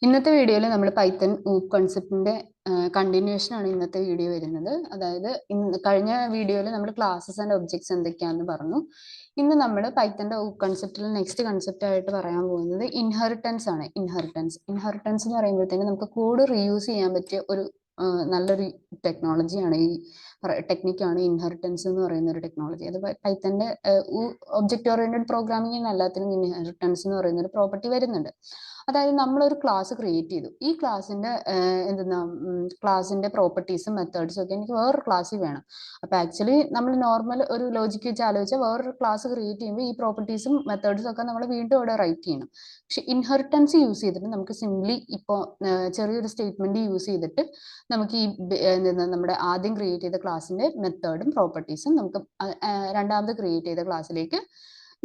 ഇന്നത്തെ വീഡിയോയിൽ നമ്മൾ പൈത്തൺ ഊപ്പ് കൺസെപ്റ്റിന്റെ കണ്ടിന്യൂഷൻ ആണ് ഇന്നത്തെ വീഡിയോ വരുന്നത്. അതായത് കഴിഞ്ഞ വീഡിയോയിൽ നമ്മൾ ക്ലാസ്സസ് ആൻഡ് ഒബ്ജക്ട്സ് എന്തൊക്കെയാണെന്ന് പറഞ്ഞു. ഇന്ന് നമ്മൾ പൈത്തന്റെ ഊപ്പ് കൺസെപ്റ്റിൽ നെക്സ്റ്റ് കൺസെപ്റ്റ് ആയിട്ട് പറയാൻ പോകുന്നത് ഇൻഹെറിറ്റൻസ് ആണ്. ഇൻഹെറിറ്റൻസ് എന്ന് പറയുമ്പോഴത്തേക്കും നമുക്ക് കോഡ് റീയൂസ് ചെയ്യാൻ പറ്റിയ ഒരു നല്ലൊരു ടെക്നോളജിയാണ്, ഈ ടെക്നിക്കാണ് ഇൻഹെറിറ്റൻസ് എന്ന് പറയുന്ന ഒരു ടെക്നോളജി. അത് പൈത്തന്റെ ഒബ്ജക്റ്റ് ഓറിയന്റഡ് പ്രോഗ്രാമിംഗ് എല്ലാത്തിനും ഇൻഹെറിറ്റൻസ് എന്ന് പറയുന്ന ഒരു പ്രോപ്പർട്ടി വരുന്നുണ്ട്. അതായത് നമ്മളൊരു ക്ലാസ് ക്രിയേറ്റ് ചെയ്തു. ഈ ക്ലാസിന്റെ പ്രോപ്പർട്ടീസും മെത്തേഡ്സും ഒക്കെ എനിക്ക് വേറൊരു ക്ലാസ്സിൽ വേണം. അപ്പൊ ആക്ച്വലി നമ്മൾ നോർമൽ ഒരു ലോജിക്ക് വെച്ച് ആലോചിച്ചാൽ വേറൊരു ക്ലാസ് ക്രിയേറ്റ് ചെയ്യുമ്പോൾ ഈ പ്രോപ്പർട്ടീസും മെത്തേഡ്സും ഒക്കെ നമ്മൾ വീണ്ടും ഇവിടെ റൈറ്റ് ചെയ്യണം. പക്ഷെ ഇൻഹെറിറ്റൻസ് യൂസ് ചെയ്തിട്ട് നമുക്ക് സിംപ്ലി ഇപ്പോൾ ചെറിയൊരു സ്റ്റേറ്റ്മെന്റ് യൂസ് ചെയ്തിട്ട് നമുക്ക് ഈ നമ്മുടെ ആദ്യം ക്രിയേറ്റ് ചെയ്ത ക്ലാസിന്റെ മെത്തേഡും പ്രോപ്പർട്ടീസും നമുക്ക് രണ്ടാമത് ക്രിയേറ്റ് ചെയ്ത ക്ലാസ്സിലേക്ക്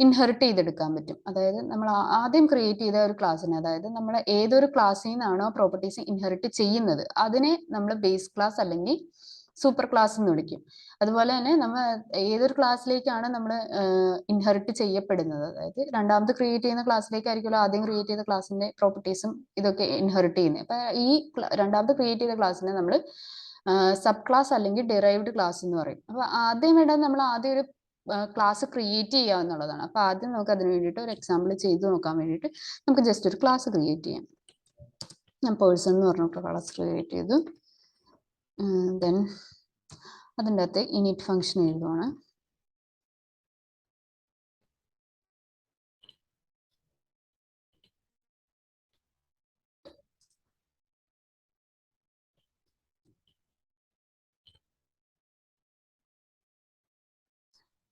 ഇൻഹെറിറ്റ് ചെയ്തെടുക്കാൻ പറ്റും. അതായത് നമ്മൾ ആദ്യം ക്രിയേറ്റ് ചെയ്ത ഒരു ക്ലാസ്സിന്, അതായത് നമ്മൾ ഏതൊരു ക്ലാസ്സിൽ നിന്നാണോ പ്രോപ്പർട്ടീസ് ഇൻഹെറിറ്റ് ചെയ്യുന്നത് അതിനെ നമ്മൾ ബേസ് ക്ലാസ് അല്ലെങ്കിൽ സൂപ്പർ ക്ലാസ് എന്ന് വിളിക്കും. അതുപോലെ തന്നെ നമ്മൾ ഏതൊരു ക്ലാസ്സിലേക്കാണ് നമ്മൾ ഇൻഹെറിറ്റ് ചെയ്യപ്പെടുന്നത്, അതായത് രണ്ടാമത് ക്രിയേറ്റ് ചെയ്യുന്ന ക്ലാസ്സിലേക്കായിരിക്കുമല്ലോ ആദ്യം ക്രിയേറ്റ് ചെയ്ത ക്ലാസ്സിന്റെ പ്രോപ്പർട്ടീസും ഇതൊക്കെ ഇൻഹെറിറ്റ് ചെയ്യുന്നത്. അപ്പൊ ഈ രണ്ടാമത് ക്രിയേറ്റ് ചെയ്ത ക്ലാസ്സിനെ നമ്മൾ സബ് ക്ലാസ് അല്ലെങ്കിൽ ഡിറൈവ്ഡ് ക്ലാസ് എന്ന് പറയും. അപ്പൊ ആദ്യം വേണ്ടത് നമ്മൾ ആദ്യം ഒരു ക്ലാസ് ക്രിയേറ്റ് ചെയ്യുക എന്നുള്ളതാണ്. അപ്പൊ ആദ്യം നമുക്ക് അതിന് വേണ്ടിയിട്ട് ഒരു എക്സാമ്പിൾ ചെയ്ത് നോക്കാൻ വേണ്ടിയിട്ട് നമുക്ക് ജസ്റ്റ് ഒരു ക്ലാസ് ക്രിയേറ്റ് ചെയ്യാം. ഞാൻ പേഴ്സൺ എന്ന് പറഞ്ഞിട്ട് ക്ലാസ് ക്രിയേറ്റ് ചെയ്തു. ദെൻ അതിൻ്റെ അകത്ത് ഇനിറ്റ് ഫംഗ്ഷൻ എഴുതുവാണ്.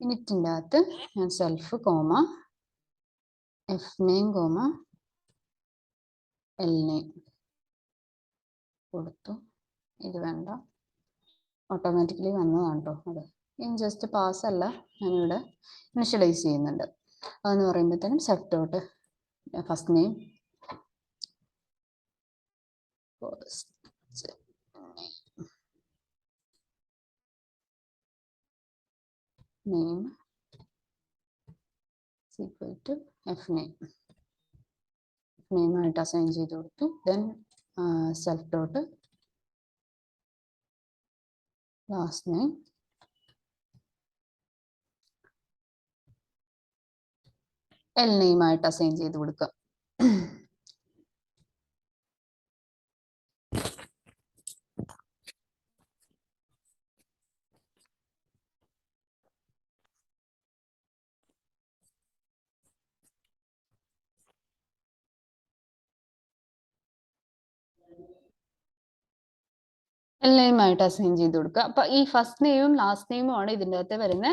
ഇനിറ്റിൻ്റെ അകത്ത് ഞാൻ self comma F name comma L name കൊടുത്തു. ഇത് വേണ്ട, ഓട്ടോമാറ്റിക്കലി വന്നതാണ് കേട്ടോ. അത് ഞാൻ ജസ്റ്റ് പാസ് അല്ല, ഞാനിവിടെ ഇനിഷ്യലൈസ് ചെയ്യുന്നുണ്ട്. അതെന്ന് പറയുമ്പോഴത്തേനും self dot first name name is equal to f name. ആയിട്ട് അസൈൻ ചെയ്ത് കൊടുത്തു. Then self dot last name L name ആയിട്ട് അസൈൻ ചെയ്ത് കൊടുക്കുക. എൽ നെയിം ആയിട്ട് അസൈൻ ചെയ്ത് കൊടുക്കുക. അപ്പൊ ഈ ഫസ്റ്റ് നെയിമും ലാസ്റ്റ് നെയിമും ആണ് ഇതിൻ്റെ അകത്ത് വരുന്ന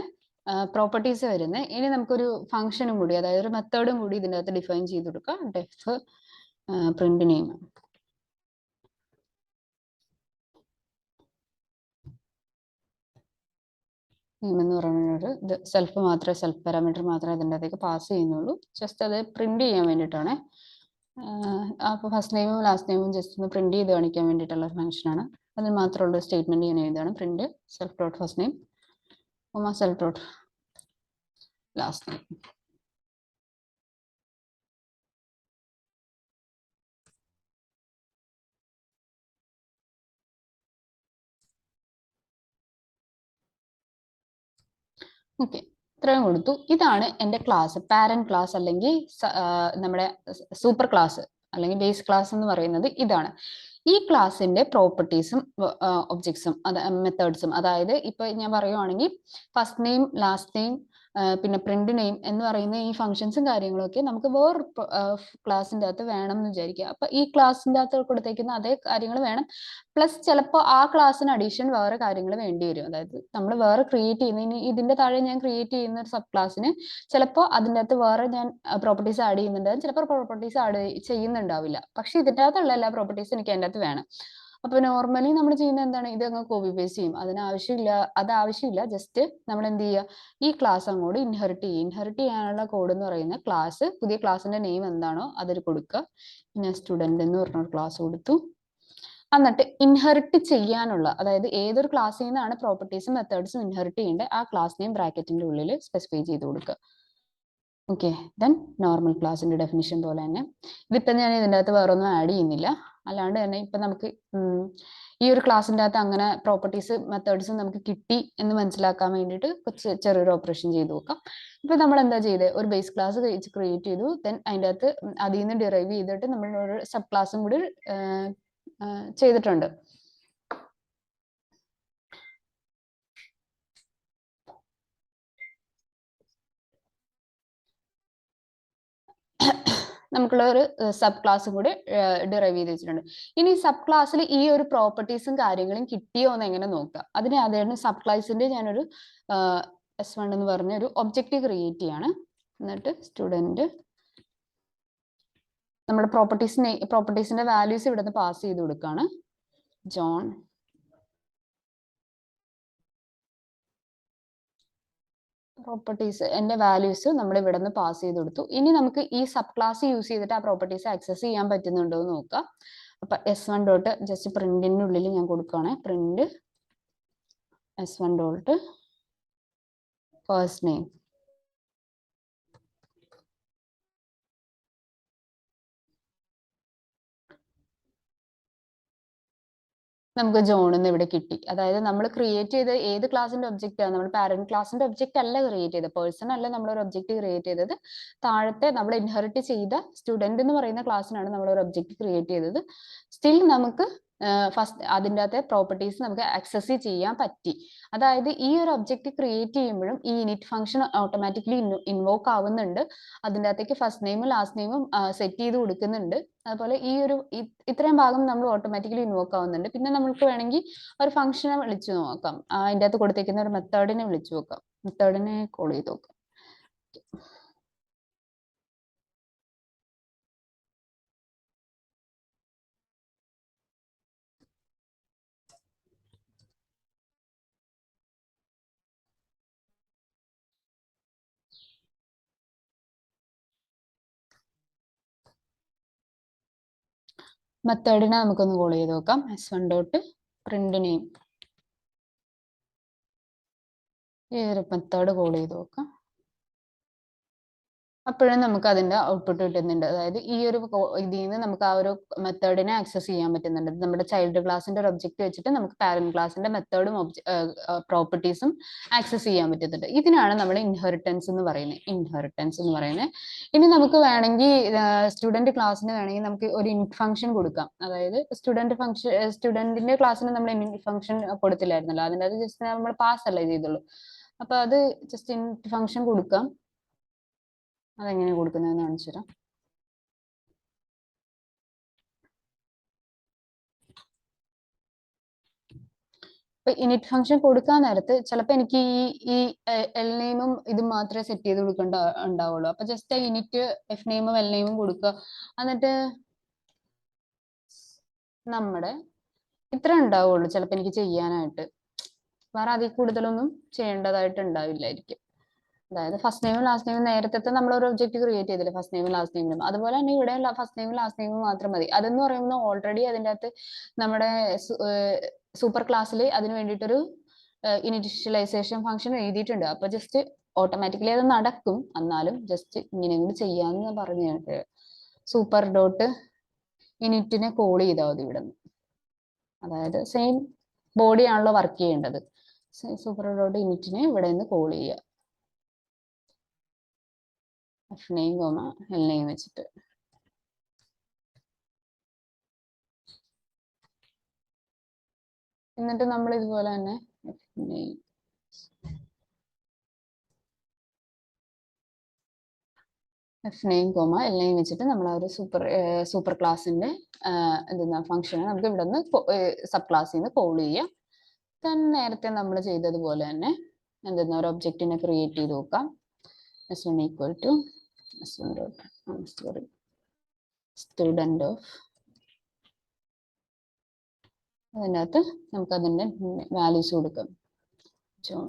പ്രോപ്പർട്ടീസ് വരുന്നത്. ഇനി നമുക്കൊരു ഫംഗ്ഷനും കൂടി, അതായത് ഒരു മെത്തേഡും കൂടി ഇതിൻ്റെ അകത്ത് ഡിഫൈൻ ചെയ്ത് കൊടുക്കുക. Def print name. നെയിം എന്ന് പറയുന്നത് ഇത് സെൽഫ് പാരാമീറ്റർ മാത്രമേ ഇതിൻ്റെ അകത്തേക്ക് പാസ് ചെയ്യുന്നുള്ളൂ. ജസ്റ്റ് അത് പ്രിന്റ് ചെയ്യാൻ വേണ്ടിയിട്ടാണ്. അപ്പോൾ ഫസ്റ്റ് നെയിമും ലാസ്റ്റ് നെയിമും ജസ്റ്റ് ഒന്ന് പ്രിന്റ് ചെയ്ത് കാണിക്കാൻ വേണ്ടിയിട്ടുള്ള ഫംഗ്ഷനാണ്. അതിന് മാത്രമുള്ള സ്റ്റേറ്റ്മെന്റ് ഞാൻ എഴുതാണ്. Print self dot first name self dot last name. Okay, ഇത്രയും കൊടുത്തു. ഇതാണ് എൻ്റെ ക്ലാസ്, പാരന്റ് ക്ലാസ് അല്ലെങ്കിൽ നമ്മുടെ സൂപ്പർ ക്ലാസ് അല്ലെങ്കിൽ ബേസ് ക്ലാസ് എന്ന് പറയുന്നത് ഇതാണ്. ഈ ക്ലാസ്സിന്റെ പ്രോപ്പർട്ടീസും ഒബ്ജക്ട്സും മെത്തേഡ്സും, അതായത് ഇപ്പൊ ഞാൻ പറയുവാണെങ്കിൽ ഫസ്റ്റ് നെയിം ലാസ്റ്റ് നെയിം പിന്നെ പ്രിന്റ് നെയിം എന്ന് പറയുന്ന ഈ ഫംഗ്ഷൻസും കാര്യങ്ങളൊക്കെ നമുക്ക് വേറെ ക്ലാസ്സിൻ്റെ അകത്ത് വേണം എന്ന് വിചാരിക്കുക. അപ്പൊ ഈ ക്ലാസ്സിൻ്റെ അകത്ത് കൊടുത്തേക്കുന്ന അതേ കാര്യങ്ങൾ വേണം, പ്ലസ് ചിലപ്പോൾ ആ ക്ലാസ്സിന് അഡീഷൻ വേറെ കാര്യങ്ങൾ വേണ്ടി വരും. അതായത് നമ്മൾ വേറെ ക്രിയേറ്റ് ചെയ്യുന്ന, ഇതിന്റെ താഴെ ഞാൻ ക്രിയേറ്റ് ചെയ്യുന്ന ഒരു സബ് ക്ലാസ്സിന് ചിലപ്പോൾ അതിൻ്റെ അകത്ത് വേറെ ഞാൻ പ്രോപ്പർട്ടീസ് ആഡ് ചെയ്യുന്നുണ്ടാവും, ചിലപ്പോൾ പ്രോപ്പർട്ടീസ് ആഡ് ചെയ്യുന്നുണ്ടാവില്ല. പക്ഷെ ഇതിൻ്റെ അകത്തുള്ള എല്ലാ പ്രോപ്പർട്ടീസും എനിക്ക് അതിൻ്റെ അകത്ത് വേണം. അപ്പൊ നോർമലി നമ്മൾ ചെയ്യുന്ന എന്താണ്, ഇത് അങ്ങ് കോപ്പി പേസ്റ്റ് ചെയ്യും. ആവശ്യമില്ല. ജസ്റ്റ് നമ്മൾ എന്ത് ചെയ്യുക, ഈ ക്ലാസ് അങ്ങോട്ട് ഇൻഹെറിറ്റ് ചെയ്യാനുള്ള കോഡ് എന്ന് പറയുന്ന ക്ലാസ്, പുതിയ ക്ലാസ്സിന്റെ നെയിം എന്താണോ അതിൽ കൊടുക്കുക. പിന്നെ സ്റ്റുഡന്റ് എന്ന് പറഞ്ഞൊരു ക്ലാസ് കൊടുത്തു. എന്നിട്ട് ഇൻഹെറിറ്റ് ചെയ്യാനുള്ള, അതായത് ഏതൊരു ക്ലാസ്സിൽ നിന്നാണ് പ്രോപ്പർട്ടീസും മെത്തേഡ്സും ഇൻഹെറിറ്റ് ചെയ്യേണ്ടത് ആ ക്ലാസ് നെയിം ബ്രാക്കറ്റിന്റെ ഉള്ളിൽ സ്പെസിഫൈ ചെയ്ത് കൊടുക്കുക. ഓക്കെ, ദെൻ നോർമൽ ക്ലാസിന്റെ ഡെഫിനിഷൻ പോലെ തന്നെ ഇതിപ്പം ഞാൻ ഇതിൻ്റെ അകത്ത് വേറെ ഒന്നും ആഡ് ചെയ്യുന്നില്ല. അല്ലാണ്ട് തന്നെ ഇപ്പം നമുക്ക് ഈ ഒരു ക്ലാസ്സിൻ്റെ അകത്ത് അങ്ങനെ പ്രോപ്പർട്ടീസ് മെത്തേഡ്സും നമുക്ക് കിട്ടി എന്ന് മനസ്സിലാക്കാൻ വേണ്ടിയിട്ട് ചെറിയൊരു ഓപ്പറേഷൻ ചെയ്ത് നോക്കാം. ഇപ്പം നമ്മൾ എന്താ ചെയ്തത്, ഒരു ബേസ് ക്ലാസ് ക്രിയേറ്റ് ചെയ്തു. ദെൻ അതിൻ്റെ അകത്ത് അതിൽ നിന്ന് ഡിറൈവ് ചെയ്തിട്ട് നമ്മൾ ഒരു സബ് ക്ലാസ്സും കൂടി ചെയ്തിട്ടുണ്ട്. നമുക്കുള്ള ഒരു സബ് ക്ലാസ്സും കൂടി ഡിറൈവ് ചെയ്ത് വെച്ചിട്ടുണ്ട്. ഇനി സബ് ക്ലാസ്സിൽ ഈ ഒരു പ്രോപ്പർട്ടീസും കാര്യങ്ങളും കിട്ടിയോ എന്ന് എങ്ങനെ നോക്കാം. അതിന് അതാണ് സബ് ക്ലാസ്സിന്റെ ഞാനൊരു S1 എന്ന് പറഞ്ഞ ഒരു ഒബ്ജക്റ്റ് ക്രിയേറ്റ് ചെയ്യാണ്. എന്നിട്ട് സ്റ്റുഡന്റ് നമ്മുടെ പ്രോപ്പർട്ടീസിന്റെ വാല്യൂസ് ഇവിടെ നിന്ന് പാസ് ചെയ്ത് കൊടുക്കുകയാണ്. ജോൺ പ്രോപ്പർട്ടീസ് എന്റെ വാല്യൂസ് നമ്മൾ ഇവിടെ നിന്ന് പാസ് ചെയ്ത് കൊടുത്തു. ഇനി നമുക്ക് ഈ സബ് ക്ലാസ് യൂസ് ചെയ്തിട്ട് ആ പ്രോപ്പർട്ടീസ് ആക്സസ് ചെയ്യാൻ പറ്റുന്നുണ്ടോ എന്ന് നോക്കാം. അപ്പൊ S1 ഡോട്ട് ജസ്റ്റ് പ്രിന്റിനുള്ളിൽ ഞാൻ കൊടുക്കുകയാണ്. Print S1 dot first name. നമുക്ക് ജോൺ എന്ന് ഇവിടെ കിട്ടി. അതായത് നമ്മൾ ക്രിയേറ്റ് ചെയ്ത ഏത് ക്ലാസിന്റെ ഒബ്ജക്റ്റ് ആണ്, നമ്മൾ പാരന്റ് ക്ലാസിന്റെ ഒബ്ജക്റ്റ് അല്ല ക്രിയേറ്റ് ചെയ്തത്, പേഴ്സൺ അല്ല നമ്മൾ ഒരു ഒബ്ജക്റ്റ് ക്രിയേറ്റ് ചെയ്തത്. താഴത്തെ നമ്മൾ ഇൻഹെറിറ്റ് ചെയ്ത സ്റ്റുഡന്റ് എന്ന് പറയുന്ന ക്ലാസ്സിനാണ് നമ്മൾ ഒരു ഒബ്ജക്റ്റ് ക്രിയേറ്റ് ചെയ്തത്. സ്റ്റിൽ നമുക്ക് ഫസ്റ്റ് അതിൻ്റെ അകത്തെ പ്രോപ്പർട്ടീസ് നമുക്ക് ആക്സസ് ചെയ്യാൻ പറ്റി. അതായത് ഈ ഒരു ഒബ്ജക്റ്റ് ക്രിയേറ്റ് ചെയ്യുമ്പോഴും ഈ ഇനിറ്റ് ഫംഗ്ഷൻ ഓട്ടോമാറ്റിക്കലി ഇൻവോക്ക് ആവുന്നുണ്ട്. അതിൻ്റെ അകത്തേക്ക് ഫസ്റ്റ് നെയിമും ലാസ്റ്റ് നെയിമും സെറ്റ് ചെയ്ത് കൊടുക്കുന്നുണ്ട്. അതുപോലെ ഈ ഒരു ഇത്രയും ഭാഗം നമ്മൾ ഓട്ടോമാറ്റിക്കലി ഇൻവോക്ക് ആവുന്നുണ്ട്. പിന്നെ നമുക്ക് വേണമെങ്കിൽ ഒരു ഫംഗ്ഷനെ വിളിച്ചു നോക്കാം. അതിൻ്റെ അകത്ത് കൊടുത്തേക്കുന്ന ഒരു മെത്തേഡിനെ വിളിച്ചു നോക്കാം. മെത്തേഡിനെ കോൾ ചെയ്ത് നോക്കാം. മെത്തേഡിനെ നമുക്കൊന്ന് കോൾ ചെയ്ത് നോക്കാം. S1 dot print name. ഈ ഒരു മെത്തേഡ് കോൾ ചെയ്ത് നോക്കാം. അപ്പോഴും നമുക്ക് അതിന്റെ ഔട്ട്പുട്ട് കിട്ടുന്നുണ്ട്. അതായത് ഈ ഒരു ഇതിൽ നിന്ന് നമുക്ക് ആ ഒരു മെത്തേഡിനെ ആക്സസ് ചെയ്യാൻ പറ്റുന്നുണ്ട്. നമ്മുടെ ചൈൽഡ് ക്ലാസിന്റെ ഒരു ഒബ്ജക്റ്റ് വെച്ചിട്ട് നമുക്ക് പാരന്റ് ക്ലാസിന്റെ മെത്തേഡും പ്രോപ്പർട്ടീസും ആക്സസ് ചെയ്യാൻ പറ്റുന്നുണ്ട്. ഇതിനാണ് നമ്മൾ ഇൻഹെറിറ്റൻസ് എന്ന് പറയുന്നത്. ഇനി നമുക്ക് വേണമെങ്കിൽ സ്റ്റുഡന്റ് ക്ലാസ്സിന് വേണമെങ്കിൽ നമുക്ക് ഒരു ഇൻറ്റ് ഫംഗ്ഷൻ കൊടുക്കാം. അതായത് സ്റ്റുഡന്റിന്റെ ക്ലാസ്സിന് നമ്മൾ ഇൻറ്റ് ഫംഗ്ഷൻ കൊടുത്തില്ലായിരുന്നല്ലോ, അതിൻ്റെ അത് ജസ്റ്റ് നമ്മൾ പാസ് അല്ലേ ചെയ്തുള്ളൂ. അപ്പൊ അത് ജസ്റ്റ് ഇൻറ്റ് ഫംഗ്ഷൻ കൊടുക്കാം. അതെങ്ങനെ കൊടുക്കുന്നതെന്ന് കാണിച്ചു തരാം. ഇപ്പൊ ഇനിറ്റ് ഫംഗ്ഷൻ കൊടുക്കാൻ നേരത്ത് ചിലപ്പോൾ എനിക്ക് ഈ എൽ നെയിമും ഇത് മാത്രമേ സെറ്റ് ചെയ്ത് കൊടുക്കേണ്ട ഉണ്ടാവുള്ളൂ. അപ്പൊ ജസ്റ്റ് ഇനിറ്റ് എഫ് നെയിമും എൽ നെയിമും കൊടുക്കുക. എന്നിട്ട് നമ്മുടെ ഇത്ര ഉണ്ടാവുള്ളൂ ചിലപ്പോൾ എനിക്ക് ചെയ്യാനായിട്ട്. വേറെ അതിൽ കൂടുതലൊന്നും ചെയ്യേണ്ടതായിട്ട് ഉണ്ടാവില്ലായിരിക്കും. അതായത് ഫസ്റ്റ് നെയിമും ലാസ്റ്റ് നെയിമും നേരത്തെ നമ്മൾ ഒരു ഒബ്ജക്റ്റ് ക്രിയേറ്റ് ചെയ്തില്ലേ, ഫസ്റ്റ് നെയിമും ലാസ്റ്റ് നെയിമും. അതുപോലെ തന്നെ ഇവിടെ ഫസ്റ്റ് നെയിമും ലാസ്റ്റ് നെയിമും മാത്രം മതി. അതെന്ന് പറയുമ്പോൾ ഓൾറെഡി അതിൻ്റെ അകത്ത് നമ്മുടെ സൂപ്പർ ക്ലാസ്സിൽ അതിന് വേണ്ടിയിട്ടൊരു ഇനിഷ്യലൈസേഷൻ ഫംഗ്ഷൻ എഴുതിയിട്ടുണ്ട്. അപ്പൊ ജസ്റ്റ് ഓട്ടോമാറ്റിക്കലി അത് നടക്കും. എന്നാലും ജസ്റ്റ് ഇങ്ങനെ കൂടി ചെയ്യാന്ന് പറഞ്ഞിട്ട് സൂപ്പർ ഡോട്ട് ഇനിറ്റിനെ കോൾ ചെയ്താൽ മതി ഇവിടെ നിന്ന്. അതായത് സെയിം ബോഡി ആണല്ലോ വർക്ക് ചെയ്യേണ്ടത്. സൂപ്പർ ഡോട്ട് ഇനിറ്റിനെ ഇവിടെ നിന്ന് കോൾ ചെയ്യുക. F name comma L name വെച്ചിട്ട്. എന്നിട്ട് നമ്മൾ ഇതുപോലെ തന്നെ F name comma L name വെച്ചിട്ട് നമ്മൾ ആ ഒരു സൂപ്പർ ക്ലാസിന്റെ എന്താ ഫംഗ്ഷനെ നമുക്ക് ഇവിടെ നിന്ന് സബ് ക്ലാസ്സിൽ നിന്ന് കോൾ ചെയ്യാം. ദെൻ നേരത്തെ നമ്മൾ ചെയ്തതുപോലെ തന്നെ എന്തെന്നാ ഒരു ഒബ്ജക്റ്റിനെ ക്രിയേറ്റ് ചെയ്ത് നോക്കാം. S1 equal to S1 dot student of. അതിനകത്ത് നമുക്ക് അതിന്റെ വാല്യൂസ് കൊടുക്കാം. ജോൺ.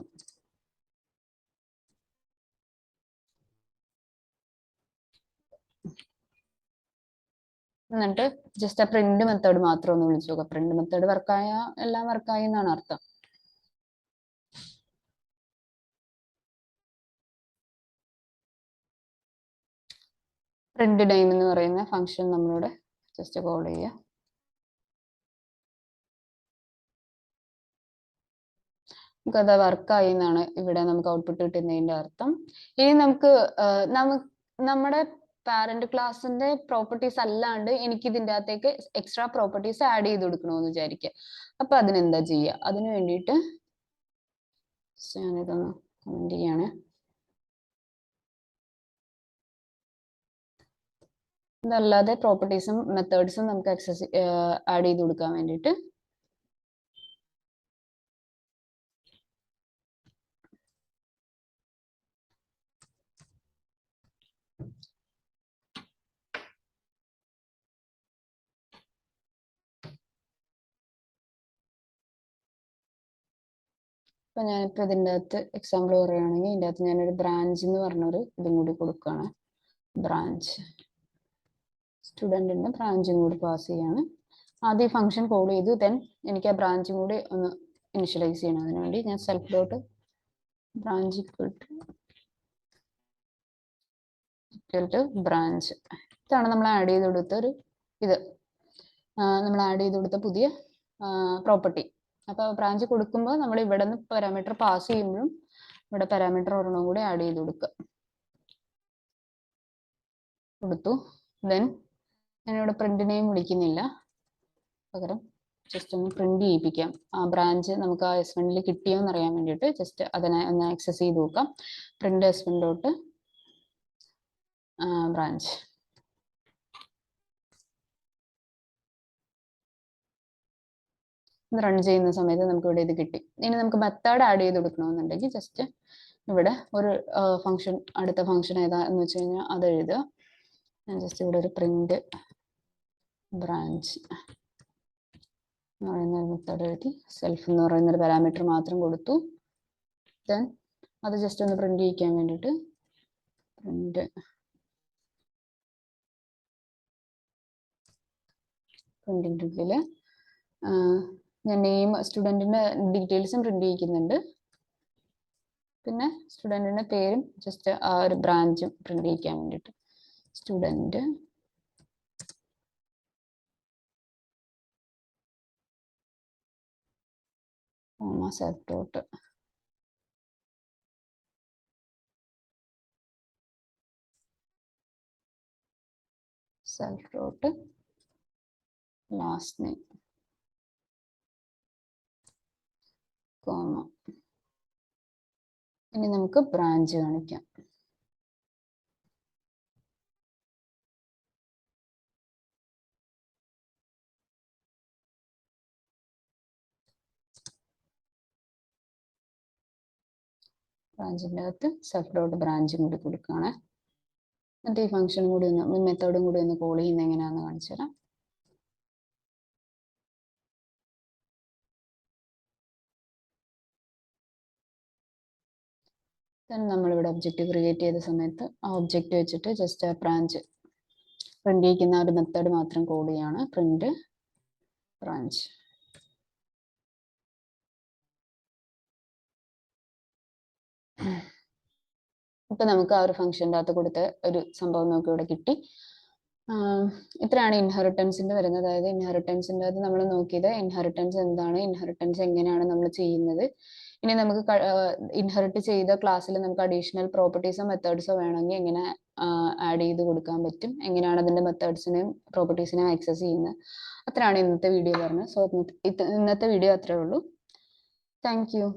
എന്നിട്ട് ജസ്റ്റ് ആ പ്രിന്റ് മെത്തേഡ് മാത്രം ഒന്ന് വിളിച്ചു നോക്കാം. പ്രിന്റ് മെത്തേഡ് വർക്കായ എല്ലാം വർക്കായി എന്നാണ് അർത്ഥം. പ്രിന്റ് നെയിം എന്ന് പറയുന്ന ഫംഗ്ഷൻ നമ്മളിവിടെ ജസ്റ്റ് കോൾ ചെയ്യുക. നമുക്കത് വർക്കായി എന്നാണ് ഇവിടെ നമുക്ക് ഔട്ട്പുട്ട് കിട്ടുന്നതിന്റെ അർത്ഥം. ഇനി നമുക്ക് നമ്മുടെ പാരന്റ് ക്ലാസ്സിന്റെ പ്രോപ്പർട്ടീസ് അല്ലാണ്ട് എനിക്ക് ഇതിൻ്റെ അകത്തേക്ക് എക്സ്ട്രാ പ്രോപ്പർട്ടീസ് ആഡ് ചെയ്ത് കൊടുക്കണമെന്ന് വിചാരിക്കുക. അപ്പൊ അതിനെന്താ ചെയ്യുക? അതിന് വേണ്ടിയിട്ട് ഞാനിതൊന്ന് കമന്റ് ചെയ്യാണ്. ഇതല്ലാതെ പ്രോപ്പർട്ടീസും മെത്തേഡ്സും നമുക്ക് ആഡ് ചെയ്ത് കൊടുക്കാൻ വേണ്ടിയിട്ട് ഇപ്പൊ ഞാനിപ്പോ ഇതിൻ്റെ അകത്ത് എക്സാമ്പിൾ പറയുകയാണെങ്കിൽ ഇതിൻ്റെ അകത്ത് ഞാനൊരു ബ്രാഞ്ച് എന്ന് പറഞ്ഞൊരു ഇതും കൂടി കൊടുക്കുകയാണ്. ബ്രാഞ്ച് സ്റ്റുഡൻറ്റിന്റെ ബ്രാഞ്ചും കൂടി പാസ് ചെയ്യാണ്. ആദ്യം ഫംഗ്ഷൻ കോൾ ചെയ്തു, ദെൻ എനിക്ക് ആ ബ്രാഞ്ചും കൂടി ഒന്ന് ഇനിഷ്യലൈസ് ചെയ്യണം. അതിനുവേണ്ടി ഞാൻ self dot branch equal to branch. ഇതാണ് നമ്മൾ ആഡ് ചെയ്ത് കൊടുത്ത ഒരു ഇത് നമ്മൾ ആഡ് ചെയ്ത് കൊടുത്ത പുതിയ പ്രോപ്പർട്ടി. അപ്പോൾ ബ്രാഞ്ച് കൊടുക്കുമ്പോൾ നമ്മൾ ഇവിടെ നിന്ന് പാരാമീറ്റർ പാസ് ചെയ്യുമ്പോഴും ഇവിടെ പാരാമീറ്റർ ഒരെണ്ണം കൂടി ആഡ് ചെയ്ത് കൊടുത്തു. ദെൻ ഞാനിവിടെ പ്രിന്റ് നെയിം വിളിക്കുന്നില്ല, പകരം ജസ്റ്റ് ഒന്ന് പ്രിന്റ് ചെയ്യിപ്പിക്കാം. ആ ബ്രാഞ്ച് നമുക്ക് ആ S1 കിട്ടിയോ എന്ന് അറിയാൻ വേണ്ടിയിട്ട് ജസ്റ്റ് അതിനെ ഒന്ന് ആക്സസ് ചെയ്ത് നോക്കാം. Print S1 dot branch. Run ചെയ്യുന്ന സമയത്ത് നമുക്ക് ഇവിടെ ഇത് കിട്ടി. ഇനി നമുക്ക് മെത്തേഡ് ആഡ് ചെയ്ത് കൊടുക്കണമെന്നുണ്ടെങ്കിൽ ജസ്റ്റ് ഇവിടെ ഒരു ഫംഗ്ഷൻ, അടുത്ത ഫംഗ്ഷൻ ഏതാ എന്ന് വെച്ച് കഴിഞ്ഞാൽ അത് എഴുതുക. ഞാൻ ജസ്റ്റ് ഇവിടെ ഒരു പ്രിന്റ് ബ്രാഞ്ച് എന്ന് പറയുന്ന ഒരു മെത്തേഡ് എഴുതി സെൽഫ് എന്ന് പറയുന്ന ഒരു പാരാമീറ്റർ മാത്രം കൊടുത്തു. ദെൻ അത് ജസ്റ്റ് ഒന്ന് പ്രിന്റ് ചെയ്യിക്കാൻ വേണ്ടിയിട്ട് പ്രിന്റ് പ്രിന്റിൻ്റെ ഉള്ളിൽ ഞാൻ നെയിം സ്റ്റുഡൻറ്റിൻ്റെ ഡീറ്റെയിൽസും പ്രിന്റ് ചെയ്യിക്കുന്നുണ്ട്. പിന്നെ സ്റ്റുഡൻറ്റിൻ്റെ പേരും ജസ്റ്റ് ആ ഒരു ബ്രാഞ്ചും പ്രിന്റ് ചെയ്യിക്കാൻ വേണ്ടിയിട്ട് student self dot self dot last name comma. ഇനി നമുക്ക് ബ്രാഞ്ച് കാണിക്കാം. ബ്രാഞ്ചിൻ്റെ അകത്ത് സെൽഫ് ഡോട്ട് ബ്രാഞ്ചും കൂടി കൊടുക്കുകയാണ്. എന്നിട്ട് ഈ ഫംഗ്ഷൻ കൂടി ഒന്ന് മെത്തേഡും കൂടി ഒന്ന് കോൾ ചെയ്യുന്ന എങ്ങനെയാണെന്ന് കാണിച്ചു തരാം. നമ്മളിവിടെ ഒബ്ജക്റ്റ് ക്രിയേറ്റ് ചെയ്ത സമയത്ത് ആ ഒബ്ജക്റ്റ് വെച്ചിട്ട് ജസ്റ്റ് ബ്രാഞ്ച് പ്രിന്റ് ചെയ്യിക്കുന്ന ഒരു മെത്തേഡ് മാത്രം കോൾ ചെയ്യാണ്, പ്രിന്റ് ബ്രാഞ്ച്. ഇപ്പൊ നമുക്ക് ആ ഒരു ഫംഗ്ഷൻ്റെ അകത്ത് കൊടുത്ത ഒരു സംഭവം നമുക്ക് ഇവിടെ കിട്ടി. ഇത്രയാണ് ഇൻഹെറിറ്റൻസിന്റെ വരുന്നത്. അതായത് ഇൻഹെറിറ്റൻസിൻ്റെ അകത്ത് നമ്മൾ നോക്കിയത് ഇൻഹെറിറ്റൻസ് എന്താണ്, ഇൻഹെറിറ്റൻസ് എങ്ങനെയാണ് നമ്മൾ ചെയ്യുന്നത്. ഇനി നമുക്ക് ഇൻഹെറിറ്റ് ചെയ്ത ക്ലാസ്സിൽ നമുക്ക് അഡീഷണൽ പ്രോപ്പർട്ടീസോ മെത്തേഡ്സോ വേണമെങ്കിൽ എങ്ങനെ ആഡ് ചെയ്ത് കൊടുക്കാൻ പറ്റും, എങ്ങനെയാണ് അതിന്റെ മെത്തേഡ്സിനെയും പ്രോപ്പർട്ടീസിനെയും ആക്സസ് ചെയ്യുന്നത്. അത്രയാണ് ഇന്നത്തെ വീഡിയോ പറഞ്ഞത്. സോ ഇന്നത്തെ വീഡിയോ അത്രേ ഉള്ളൂ. Thank you.